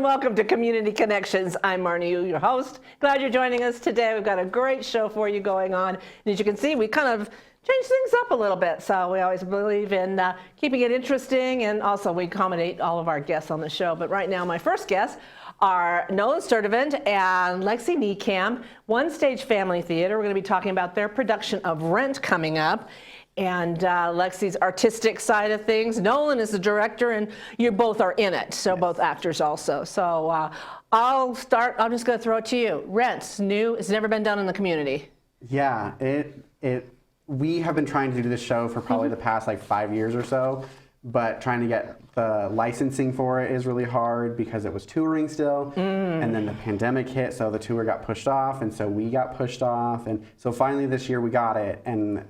welcome to Community Connections. I'm Marnie, your host. Glad you're joining us today. We've got a great show for you going on. And as you can see, we kind of changed things up a little bit. So we always believe in keeping it interesting, and also we accommodate all of our guests on the show. But right now, my first guests are Nolan Sturtevant and Lexi Niekamp, One Stage Family Theater. We're going to be talking about their production of Rent coming up, and Lexi's artistic side of things. Nolan is the director, and you both are in it, so both actors also. So I'll start. I'm just going to throw it to you. Rent's new. It's never been done in the community. Yeah, we have been trying to do this show for probably the past like 5 years or so, but trying to get the licensing for it is really hard because it was touring still, and then the pandemic hit, so the tour got pushed off, and so we got pushed off, and so finally this year we got it, and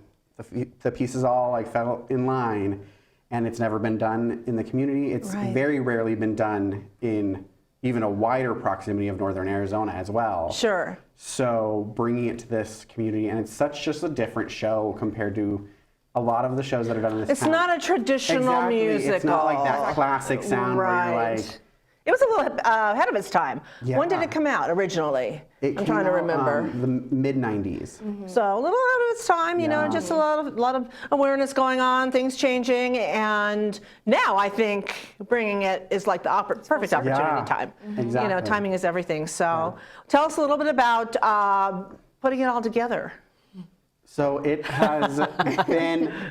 the pieces all like fell in line, and it's never been done in the community. It's very rarely been done in even a wider proximity of northern Arizona as well. Sure. So bringing it to this community, and it's such just a different show compared to a lot of the shows that are done in this It's town. not a traditional musical. It's not like that classic sound where you're like... It was a little ahead of its time. Yeah. When did it come out originally? I'm trying to remember. The mid-90s. So a little ahead of its time, you know, just a lot of awareness going on, things changing, and now I think bringing it is like the perfect opportunity time. Exactly. You know, timing is everything. So tell us a little bit about putting it all together. So it has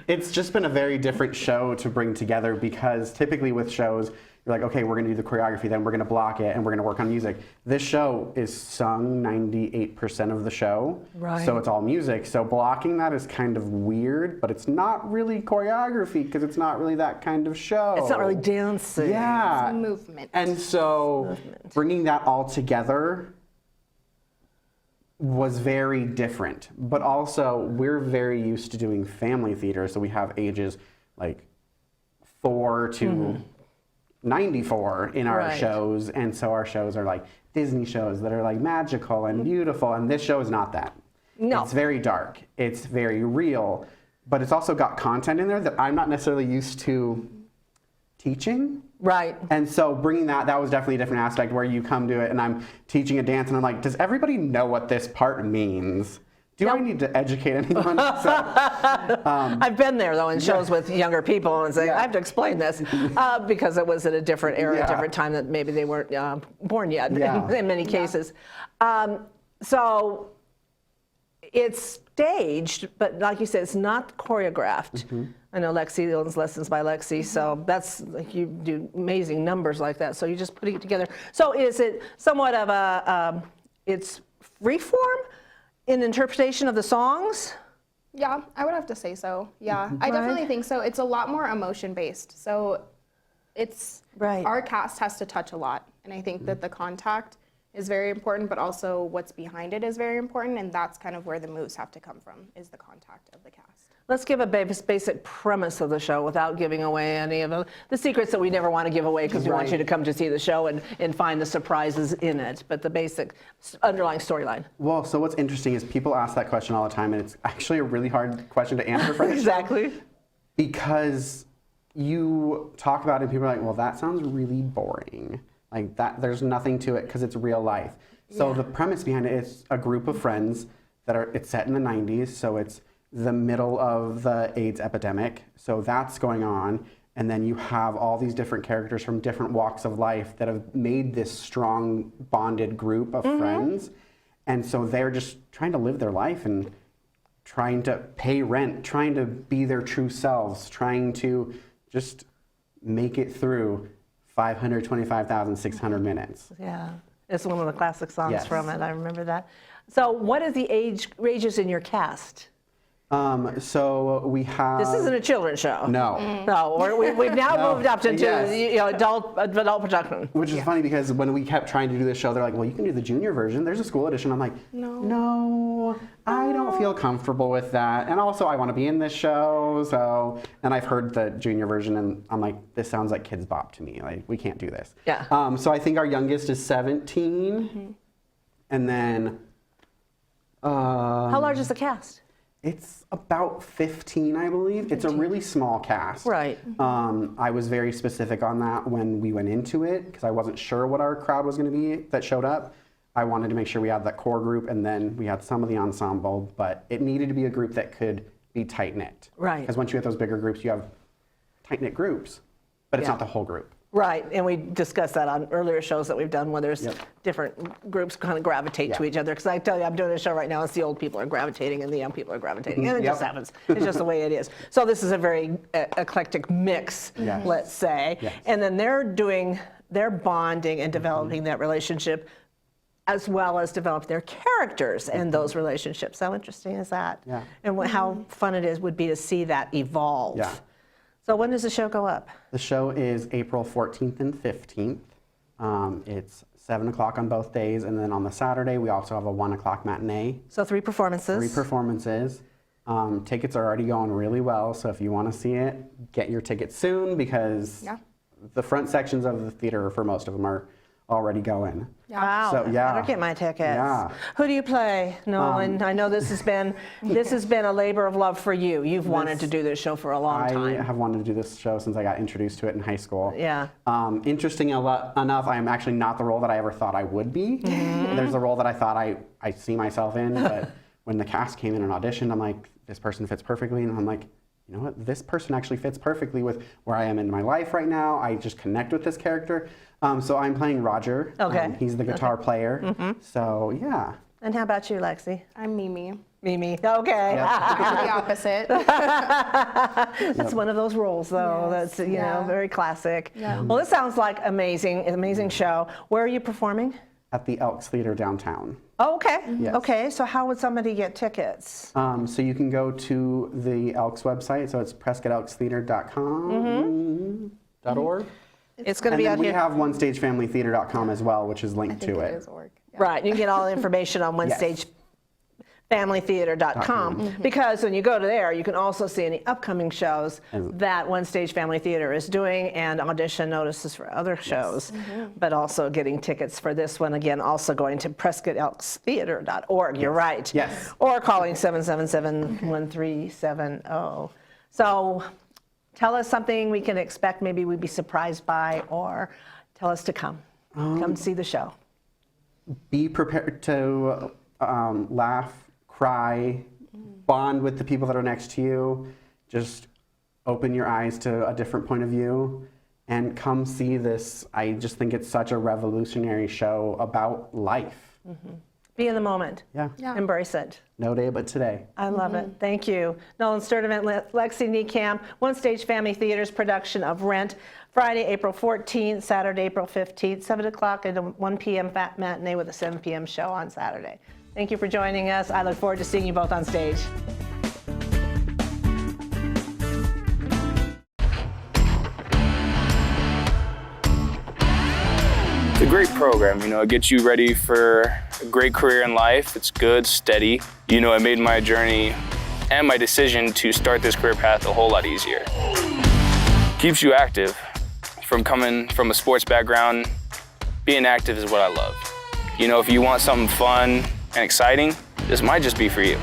it's just been a very different show to bring together, because typically with shows, you're like, okay, we're going to do the choreography, then we're going to block it, and we're going to work on music. This show is sung 98% of the show, so it's all music. So blocking that is kind of weird, but it's not really choreography because it's not really that kind of show. It's not really dancing. Yeah. It's movement. And so bringing that all together was very different, but also we're very used to doing family theater, so we have ages like 4 to 94 in our shows, and so our shows are like Disney shows that are like magical and beautiful, and this show is not that. No. It's very dark, it's very real, but it's also got content in there that I'm not necessarily used to teaching. Right. And so bringing that was definitely a different aspect, where you come to it and I'm teaching a dance and I'm like, does everybody know what this part means? Do I need to educate anyone? I've been there, though, in shows with younger people and saying, I have to explain this because it was at a different era, a different time that maybe they weren't born yet in many cases. So it's staged, but like you said, it's not choreographed. I know Lexi owns Lessons by Lexi, so that's like, you do amazing numbers like that. So you're just putting it together. So is it somewhat of a, it's free form in interpretation of the songs? Yeah, I would have to say so. Yeah, I definitely think so. It's a lot more emotion based. So it's, our cast has to touch a lot. And I think that the contact is very important, but also what's behind it is very important. And that's kind of where the moves have to come from, is the contact of the cast. Let's give a basic premise of the show without giving away any of the secrets that we never want to give away, because we want you to come to see the show and find the surprises in it. But the basic underlying storyline. Well, so what's interesting is people ask that question all the time, and it's actually a really hard question to answer for Exactly. Because you talk about it and people are like, well, that sounds really boring. Like that, there's nothing to it because it's real life. So the premise behind it is a group of friends it's set in the 90s, so it's the middle of the AIDS epidemic, so that's going on, and then you have all these different characters from different walks of life that have made this strong bonded group of friends, and so they're just trying to live their life and trying to pay rent, trying to be their true selves, trying to just make it through 525,600 minutes. Yeah, it's one of the classic songs from it. I remember that. So what are the ages in your cast? So we have... This isn't a children's show. No. No, we've now moved up to adult production. Which is funny, because when we kept trying to do this show, they're like, well, you can do the junior version. There's a school edition. I'm like, no, I don't feel comfortable with that. And also, I want to be in this show. So, and I've heard the junior version, and I'm like, this sounds like Kids Bop to me. Like, we can't do this. Yeah. So I think our youngest is 17. And then... How large is the cast? It's about 15, I believe. It's a really small cast. Right. I was very specific on that when we went into it because I wasn't sure what our crowd was going to be that showed up. I wanted to make sure we had that core group and then we had some of the ensemble, but it needed to be a group that could be tight-knit. Right. Because once you have those bigger groups, you have tight-knit groups, but it's Yeah. not the whole group. Right, and we discussed that on earlier shows that we've done where there's Yep. different groups kind of gravitate to Yeah. each other. Because I tell you, I'm doing a show right now, it's the old people are gravitating and the young people are gravitating. And it just Yep. happens. It's just the way it is. So this is a very eclectic mix, Yes. let's say. Yes. And then they're bonding and developing that relationship as well as develop their characters and those relationships. How interesting is that? Yeah. And how fun it would be to see that evolve. Yeah. So when does the show go up? The show is April 14th and 15th. It's 7 o'clock on both days, and then on the Saturday, we also have a 1 o'clock matinee. So 3 performances. 3 performances. Tickets are already going really well, so if you want to see it, get your tickets soon because Yeah. the front sections of the theater, for most of them, are already going. Wow, So, yeah. I better get my tickets. Yeah. Who do you play, Nolan? I know this has been a labor of love for you. You've wanted to do this show for a long I time. have wanted to do this show since I got introduced to it in high school. Yeah. Interesting enough, I am actually not the role that I ever thought I would be. Mm-hmm. There's a role that I thought I see myself in, but when the cast came in and auditioned, I'm like, this person fits perfectly, and I'm like, you know what, this person actually fits perfectly with where I am in my life right now. I just connect with this character. So I'm playing Roger. Okay. He's the guitar player. So yeah. And how about you, Lexi? I'm Mimi. Mimi. Okay. The opposite. That's one of those roles, though. Yes, That's, you know, yeah. very classic. Yeah. Well, this sounds like an amazing show. Where are you performing? At the Elks Theater downtown. Oh, okay. Yes. Okay. So how would somebody get tickets? So you can go to the Elks website. So it's PrescottElksTheater.com.org. It's going to And be then out we here. have OneStageFamilyTheater.com as well, which is I linked think to it it. is org. Yeah. Right, you can get all the information on Yes. OneStageFamilyTheater.com because when you go to there, you can also see any upcoming shows that One Stage Family Theater is doing and audition notices for other shows, but also getting tickets for this one. Again, also going to PrescottElksTheater.org. You're right. Yes. Or calling 777-1370. So tell us something we can expect, maybe we'd be surprised by, or tell us to come. Come see the show. Be prepared to laugh, cry, bond with the people that are next to you. Just open your eyes to a different point of view and come see this. I just think it's such a revolutionary show about life. Be in the moment. Yeah. Yeah. Embrace it. No day but today. I love it. Thank you. Nolan Sturdivant, Lexi Niekamp, One Stage Family Theater's production of Rent, Friday, April 14th, Saturday, April 15th, 7 o'clock and a 1 p.m. matinee with a 7 p.m. show on Saturday. Thank you for joining us. I look forward to seeing you both on stage. It's a great program, you know, it gets you ready for a great career in life. It's good, steady. You know, it made my journey and my decision to start this career path a whole lot easier. Keeps you active. From coming from a sports background, being active is what I love. You know, if you want something fun and exciting, this might just be for you.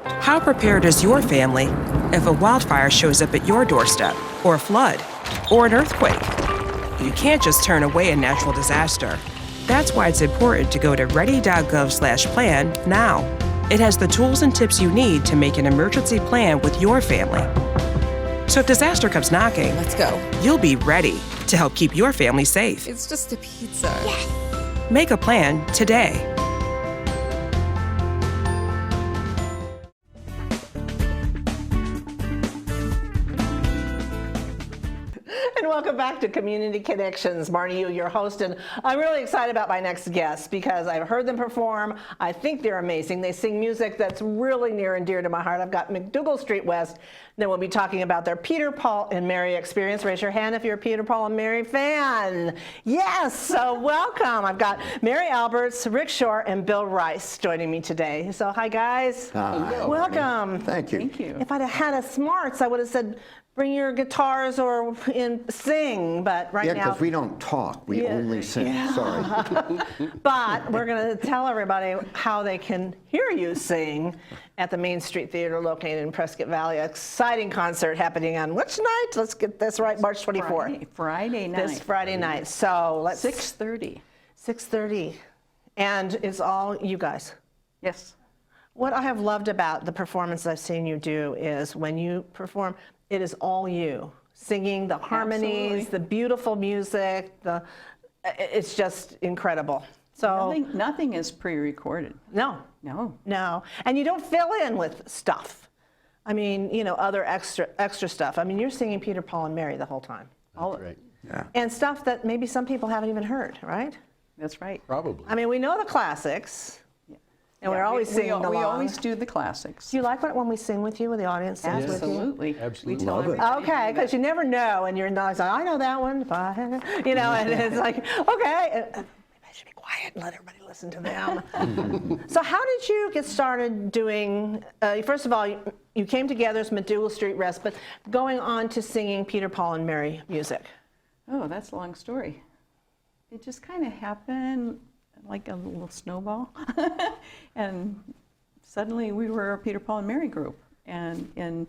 How prepared is your family if a wildfire shows up at your doorstep, or a flood, or an earthquake? You can't just turn away a natural disaster. That's why it's important to go to ready.gov/plan now. It has the tools and tips you need to make an emergency plan with your family. So if disaster comes knocking, Let's go. you'll be ready to help keep your family safe. It's just a pizza. Make a plan today. And welcome back to Community Connections. Marnie, your host, and I'm really excited about my next guest because I've heard them perform. I think they're amazing. They sing music that's really near and dear to my heart. I've got McDougall Street West. Then we'll be talking about their Peter, Paul, and Mary experience. Raise your hand if you're a Peter, Paul, and Mary fan. Yes, so welcome. I've got Mary Alberts, Rick Shore, and Bill Rice joining me today. So hi, guys. Hi. Welcome. Thank you. Thank you. If I'd have had a smarts, I would have said, bring your guitars or sing, but right Yeah, now. because we don't talk, we only sing. Sorry. But we're going to tell everybody how they can hear you sing at the Main Street Theater located in Prescott Valley. Exciting concert happening on which night? Let's get this right, March 24th. Friday night. This Friday night. So let's. 6:30. 6:30. And it's all you guys. Yes. What I have loved about the performance I've seen you do is when you perform, it is all you. Singing, the harmonies, Absolutely. the beautiful music, it's just incredible. So, Nothing is pre-recorded. no, No. And you don't fill in with stuff. I mean, other extra stuff. I mean, you're singing Peter, Paul, and Mary the whole time. Right. Yeah. And stuff that maybe some people haven't even heard, right? That's right. Probably. I mean, we know the classics, and we're Yeah, always singing along. We always do the classics. Do you like it when we sing with you, when the audience sings with you? Absolutely. Absolutely. We tell Love it. everybody Okay, that. because you never know, and you're not like, I know that one, and it's like, okay, maybe I should be quiet and let everybody listen to them. So how did you get started doing, first of all, you came together as McDougall Street West, but going on to singing Peter, Paul, and Mary music? Oh, that's a long story. It just kind of happened like a little snowball. And suddenly we were a Peter, Paul, and Mary group. And in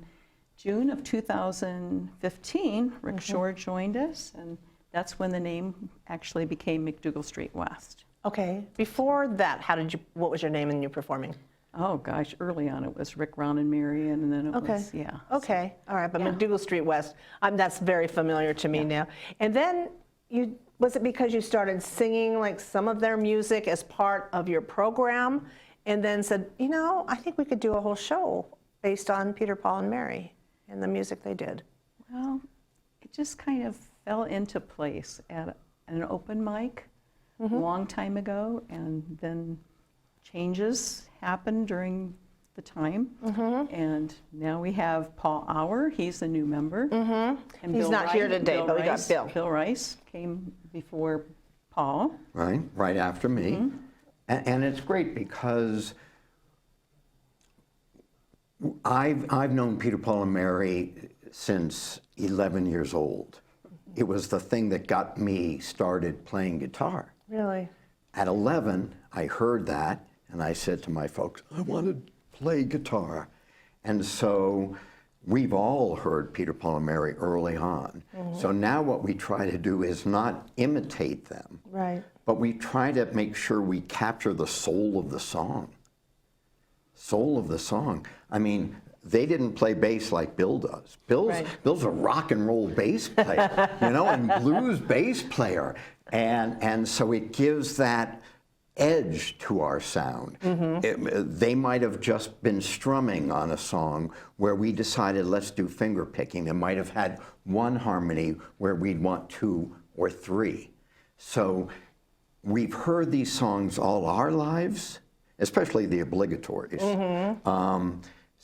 June of 2015, Rick Shore joined us, and that's when the name actually became McDougall Street West. Okay, before that, what was your name and you performing? Oh gosh, early on it was Rick, Ron, and Mary, and then it Okay. was, yeah. Okay, all right, but Yeah. McDougall Street West, that's very familiar to me now. And then was it because you started singing like some of their music as part of your program and then said, I think we could do a whole show based on Peter, Paul, and Mary and the music they did? Well, it just kind of fell into place at an open mic a long time ago, and then changes happened during the time. And now we have Paul Auer, he's a new member. And He's not here today, but we got Bill. Bill Rice came before Paul. Right after me. And it's great because I've known Peter, Paul, and Mary since 11 years old. It was the thing that got me started playing guitar. Really? At 11, I heard that, and I said to my folks, I want to play guitar. And so we've all heard Peter, Paul, and Mary early on. So now what we try to do is not imitate them, Right. but we try to make sure we capture the soul of the song. Soul of the song. I mean, they didn't play bass like Bill does. Bill's a rock and roll bass player, and blues bass player. And so it gives that edge to our sound. They might have just been strumming on a song where we decided let's do finger picking. They might have had one harmony where we'd want 2 or 3. So we've heard these songs all our lives, especially the obligatories.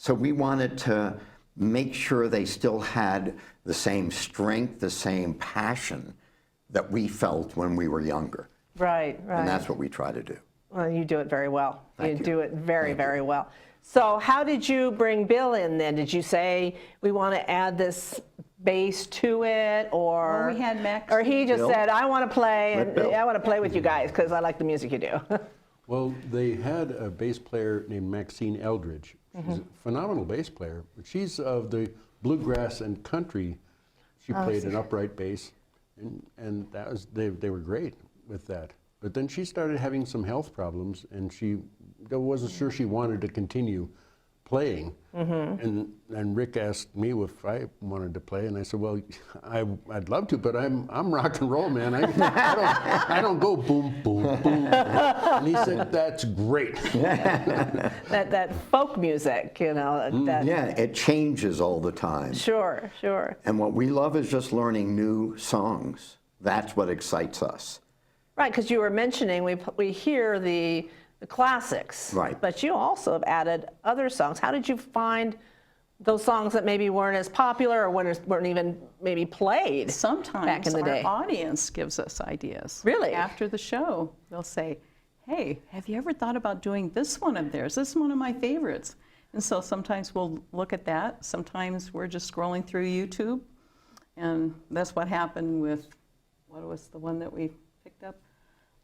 So we wanted to make sure they still had the same strength, the same passion that we felt when we were younger. Right. And that's what we try to do. Well, you do it very well. Thank you. do it very, very well. So how did you bring Bill in then? Did you say we want to add this bass to it, or Well, we had Max or he just Bill. said, I want to play, Let and Bill. I want to play with you guys because I like the music you do. Well, they had a bass player named Maxine Eldridge. She's a phenomenal bass player. She's of the bluegrass and country. She played an upright bass, and that was they were great with that. But then she started having some health problems, and she wasn't sure she wanted to continue playing. And Rick asked me if I wanted to play, and I said, well, I'd love to, but I'm rock and roll, man. I don't go boom, boom, boom. And he said, that's great. That folk music, you know. That, Yeah, it changes all the time. Sure, sure. And what we love is just learning new songs. That's what excites us. Right, because you were mentioning we hear the classics. Right. But you also have added other songs. How did you find those songs that maybe weren't as popular or weren't even maybe played Sometimes back in the day? our audience gives us ideas. Really? After the show, they'll say, hey, have you ever thought about doing this one of theirs? This is one of my favorites. And so sometimes we'll look at that. Sometimes we're just scrolling through YouTube. And that's what happened with, what was the one that we picked up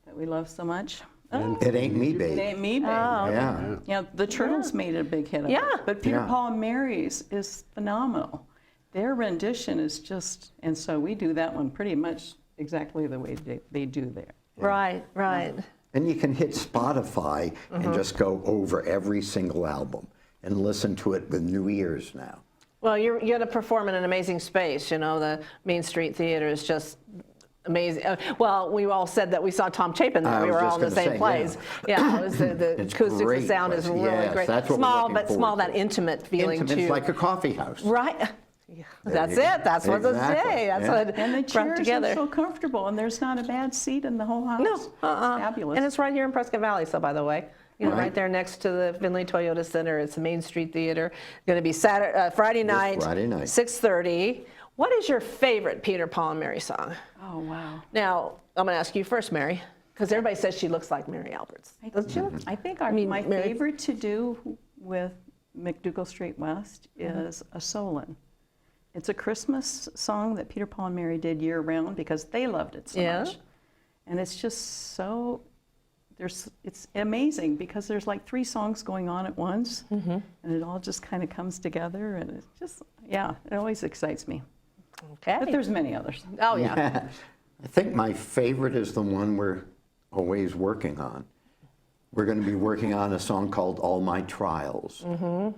that we love so much? It Ain't Me, It Babe. Ain't Me, Babe. Yeah. Yeah, the Turtles made a big hit of Yeah. it. But Peter, Yeah. Paul, and Mary's is phenomenal. Their rendition is just, and so we do that one pretty much exactly the way they do there. Right, right. And you can hit Spotify and just go over every single album and listen to it with new ears now. Well, you're going to perform in an amazing space. You know, the Main Street Theater is just amazing. Well, we all said that we saw Tom Chapin there. I We was were just all in the gonna same say, place. Yeah, it was the It's acoustics, the great sound is place. really Yes, great. that's what we're Small, looking but small, forward that to. intimate feeling Intimate, too. it's like a coffee house. Right. Yeah, that's you go. it. That's what they Exactly, say. That's yeah. what And the it brought chairs together. are so comfortable, and there's not a bad seat in the whole house. No, It's fabulous. And it's right here in Prescott Valley, so by the way. You know, right there next to the Finley Toyota Center. It's the Main Street Theater. Going to be Friday night, Friday night. 6:30. What is your favorite Peter, Paul, and Mary song? Oh, wow. Now, I'm going to ask you first, Mary, because everybody says she looks like Mary Alberts. Doesn't she look? I think I mean, my Mary- favorite to do with McDougal Street West is A Solon. It's a Christmas song that Peter, Paul, and Mary did year-round because they loved it so Yeah. much. And it's just so, it's amazing because there's like 3 songs going on at once, and it all just kind of comes together, and it's just, yeah, it always excites me. Okay. But there's many others. Oh, yeah. I think my favorite is the one we're always working on. We're going to be working on a song called All My Trials.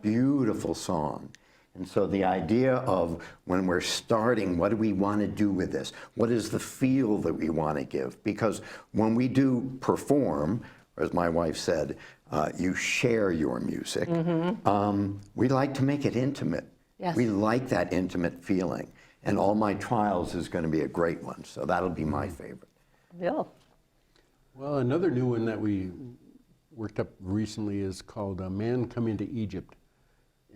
Beautiful song. And so the idea of when we're starting, what do we want to do with this? What is the feel that we want to give? Because when we do perform, or as my wife said, you share your music, we like to make it intimate. Yes. We like that intimate feeling. And All My Trials is going to be a great one. So that'll be my favorite. Bill. Well, another new one that we worked up recently is called Man Coming to Egypt.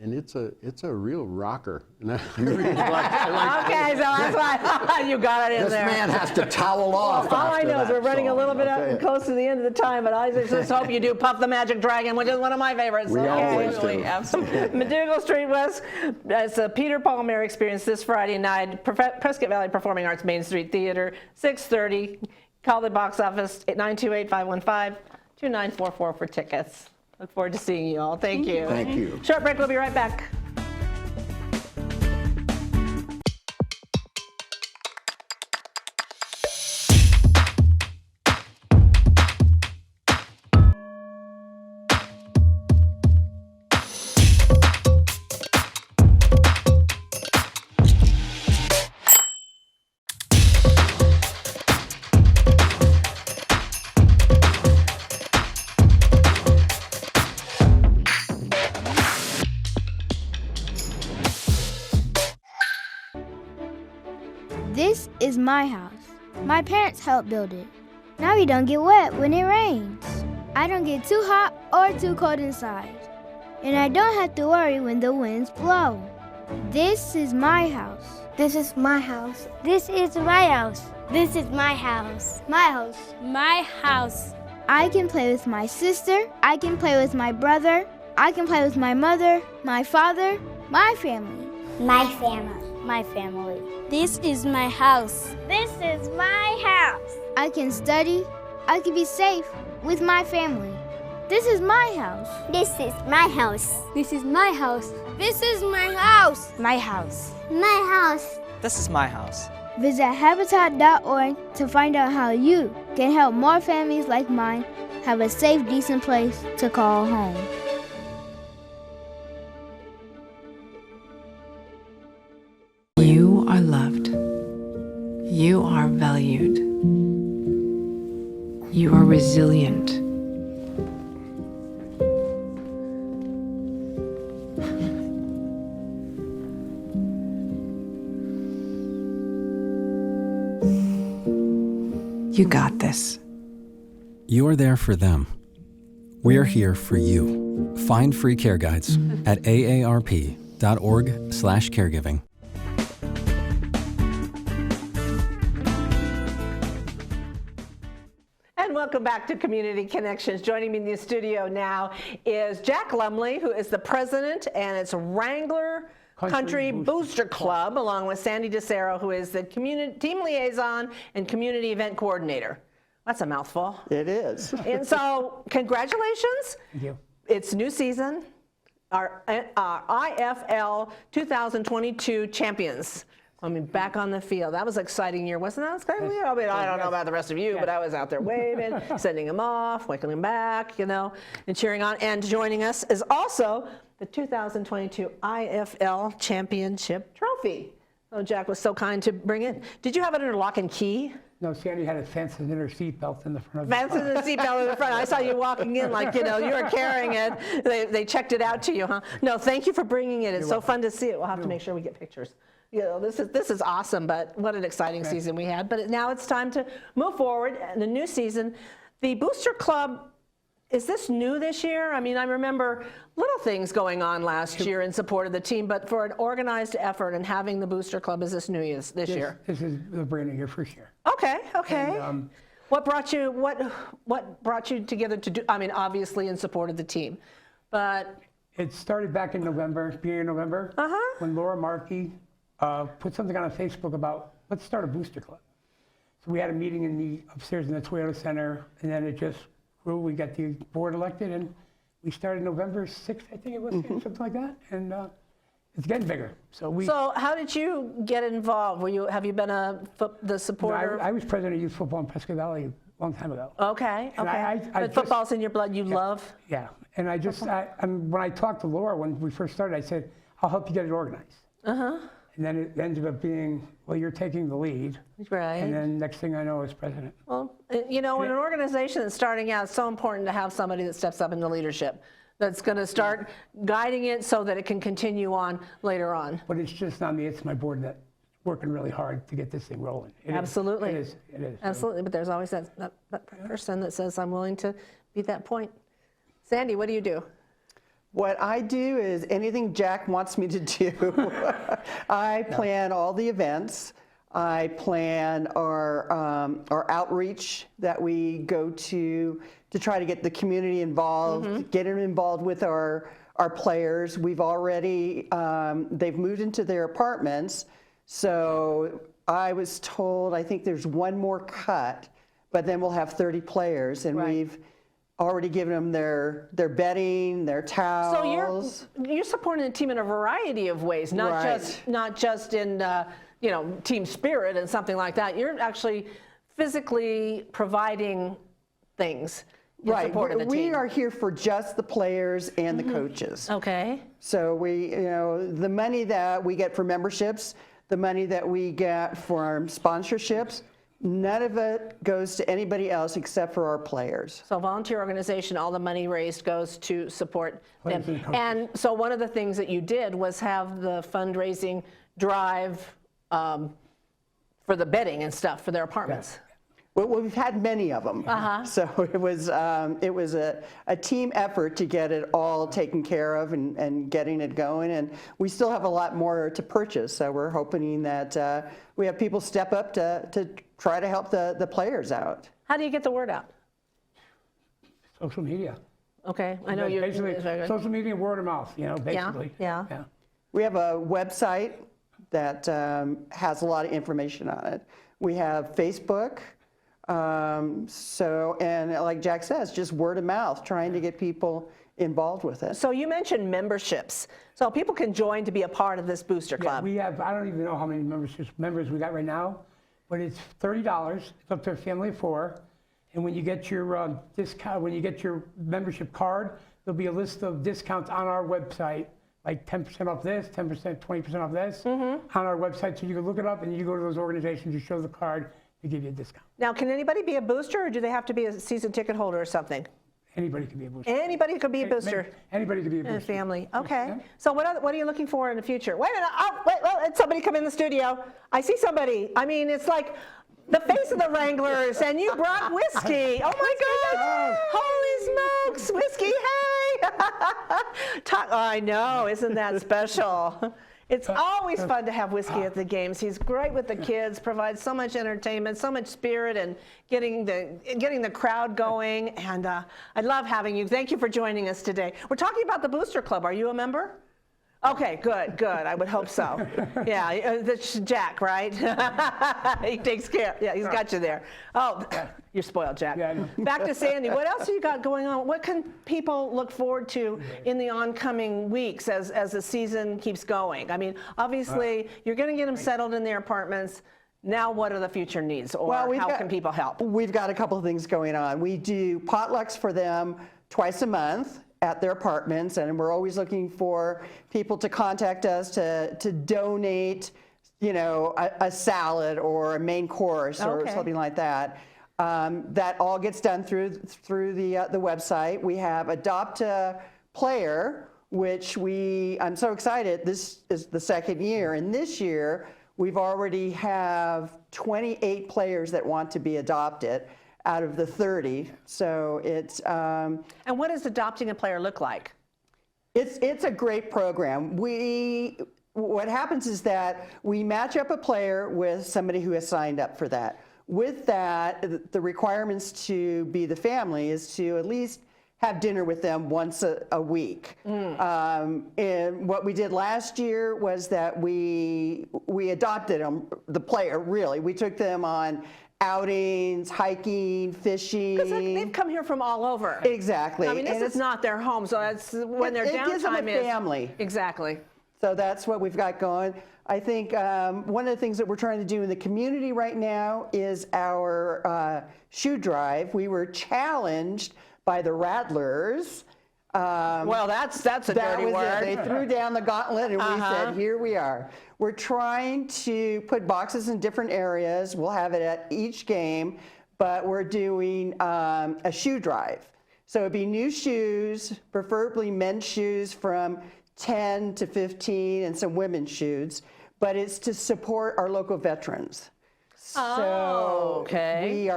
And it's a real rocker. And I really like Okay, so that's why you got it in This there. man has to towel off. All I after know is that we're running a song, little bit I'll tell up you. close to the end of the time, but I just hope you do Puff the Magic Dragon, which is one of my favorites. We always do. Absolutely. McDougal Street West, it's a Peter, Paul, and Mary experience this Friday night. Prescott Valley Performing Arts Main Street Theater, 6:30. Call the box office at 928-515-2944 for tickets. Look forward to seeing you all. Thank you. Thank you. Short break. We'll be right back. This is my house. My parents helped build it. Now we don't get wet when it rains. I don't get too hot or too cold inside. And I don't have to worry when the winds blow. This is my house. This is my house. This is my house. This is my house. My house. My house. I can play with my sister. I can play with my brother. I can play with my mother, my father, my family. My family. My family. This is my house. This is my house. I can study. I can be safe with my family. This is my house. This is my house. This is my house. This is my house. My house. My house. This is my house. Visit Habitat.org to find out how you can help more families like mine have a safe, decent place to call home. You are resilient. You got this. You're there for them. We're here for you. Find free care guides at aarp.org/caregiving. And welcome back to Community Connections. Joining me in the studio now is Jack Lumley, who is the president, and it's Wrangler Country Booster Club, along with Sandy DeCero, who is the team liaison and community event coordinator. That's a mouthful. It is. And so, congratulations. Thank you. It's new season. Our IFL 2022 champions. I mean, back on the field. That was an exciting year. Wasn't that an exciting year? I mean, I don't know about the rest of you, but I was out there waving, sending them off, waking them back, you know, and cheering on. And joining us is also the 2022 IFL Championship Trophy. So Jack was so kind to bring it. Did you have it under lock and key? No, Sandy had it fenced in her seatbelt in the front of the Fenced in the seatbelt in the front. I saw you walking in like, you know, you were carrying it. They checked it out to you, huh? No, thank you for bringing it. It's so fun to see it. We'll have to make sure we get pictures. You know, this is awesome, but what an exciting season we had. But now it's time to move forward in the new season. The Booster Club, is this new this year? I mean, I remember little things going on last year in support of the team, but for an organized effort and having the Booster Club, is this new this year? This is the brand new year for sure. Okay. And, what brought you together to do? I mean, obviously in support of the team, but it started back in November, beginning of November, when Laura Markey put something on Facebook about let's start a Booster Club. So we had a meeting in the upstairs in the Toyota Center, and then it just grew. We got the board elected, and we started November 6th, I think it was, something like that, and it's getting bigger. So how did you get involved? Have you been the supporter? I was president of youth football in Prescott Valley a long time ago. Okay. But football's in your blood. You love. Yeah, and when I talked to Laura when we first started, I said, "I'll help you get it organized." And then it ended up being, well, you're taking the lead. Right. And then next thing I know, I was president. Well, you know, in an organization that's starting out, it's so important to have somebody that steps up into leadership, that's going to start guiding it so that it can continue on later on. But it's just not me, it's my board that's working really hard to get this thing rolling. Absolutely. It is. Absolutely, but there's always that person that says, I'm willing to be that point. Sandy, what do you do? What I do is anything Jack wants me to do. I plan all the events. I plan our outreach that we go to try to get the community involved, get them involved with our players. We've already, they've moved into their apartments. So I was told, I think there's one more cut, but then we'll have 30 players, and we've already given them their bedding, their towels. So you're supporting the team in a variety of ways, not just in you know, team spirit and something like that. You're actually physically providing things in support of the team. We are here for just the players and the coaches. Okay. So the money that we get for memberships, the money that we get for our sponsorships, none of it goes to anybody else except for our players. So volunteer organization, all the money raised goes to support them. And so one of the things that you did was have the fundraising drive for the bedding and stuff for their apartments. Well, we've had many of them. So it was a team effort to get it all taken care of and getting it going. And we still have a lot more to purchase. So we're hoping that we have people step up to try to help the players out. How do you get the word out? Social media. Okay, I know you're basically social media, word of mouth. You know, basically. Yeah. We have a website that has a lot of information on it. We have Facebook. And like Jack says, just word of mouth, trying to get people involved with it. So you mentioned memberships. So people can join to be a part of this Booster Club. We have, I don't even know how many members we got right now, but it's $30. It's up to a family of 4. And when you get your discount, when you get your membership card, there'll be a list of discounts on our website, like 10% off this, 10%, 20% off this on our website. So you can look it up and you go to those organizations, you show the card, they give you a discount. Now, can anybody be a booster, or do they have to be a season ticket holder or something? Anybody can be a booster. Anybody could be a booster. Anybody can be a In a booster. family. Okay. So what are you looking for in the future? Wait a minute. Oh, wait, somebody come in the studio. I see somebody. I mean, it's like the face of the Wranglers, and you brought whiskey. Oh my gosh. Holy smokes. Whiskey, hey. I know. Isn't that special? It's always fun to have whiskey at the games. He's great with the kids, provides so much entertainment, so much spirit, and getting the crowd going. And I love having you. Thank you for joining us today. We're talking about the Booster Club. Are you a member? Okay, good. I would hope so. Yeah, that's Jack, right? He takes care. Yeah, he's got you there. Oh, you're spoiled, Jack. Yeah, I know. Back to Sandy. What else have you got going on? What can people look forward to in the oncoming weeks as the season keeps going? I mean, obviously, you're going to get them settled in their apartments. Now, what are the future needs, or how can people help? We've got a couple of things going on. We do potlucks for them twice a month at their apartments, and we're always looking for people to contact us to donate, a salad or a main course or something like that. That all gets done through the website. We have Adopt a Player, which I'm so excited. This is the second year, and this year we've already have 28 players that want to be adopted out of the 30. So it's and what does adopting a player look like? It's a great program. What happens is that we match up a player with somebody who has signed up for that. With that, the requirements to be the family is to at least have dinner with them once a week. And what we did last year was that we adopted them, the player, really. We took them on outings, hiking, fishing. Because they've come here from all over. Exactly. I mean, this is not their home, so that's when their downtime gives them a is. family. Exactly. So that's what we've got going. I think one of the things that we're trying to do in the community right now is our shoe drive. We were challenged by the Rattlers. Well, that's a dirty word. They threw down the gauntlet, and we said, here we are. We're trying to put boxes in different areas. We'll have it at each game, but we're doing a shoe drive. So it'd be new shoes, preferably men's shoes from 10 to 15, and some women's shoes. But it's to support our local veterans. So we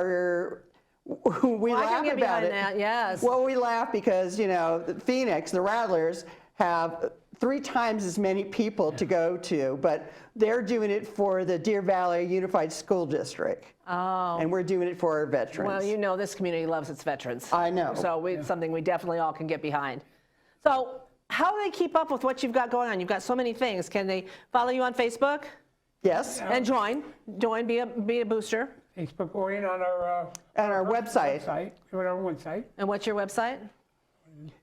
laugh about it. That, yes. Well, we laugh because, Phoenix, the Rattlers, have 3 times as many people to go to, but they're doing it for the Deer Valley Unified School District. Oh. And we're doing it for our veterans. Well, this community loves its veterans. I know. So it's something we definitely all can get behind. So how do they keep up with what you've got going on? You've got so many things. Can they follow you on Facebook? Yes. And join, be a booster. Facebook or on our website. On our website. And what's your website?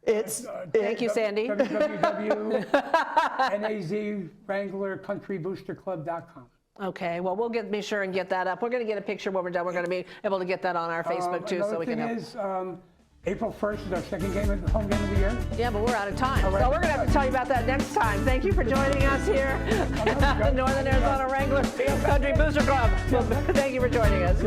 It's thank you, Sandy. www.nazwranglercountryboosterclub.com. Okay, well, we'll be sure and get that up. We're going to get a picture when we're done. We're going to be able to get that on our Facebook too, so we can help. April 1st is our second home game of the year. Yeah, but we're out of time. Right. So we're going to have to tell you about that next time. Thank you for joining us here at the Northern Arizona Wrangler Country Booster Club. Well, thank you for joining us.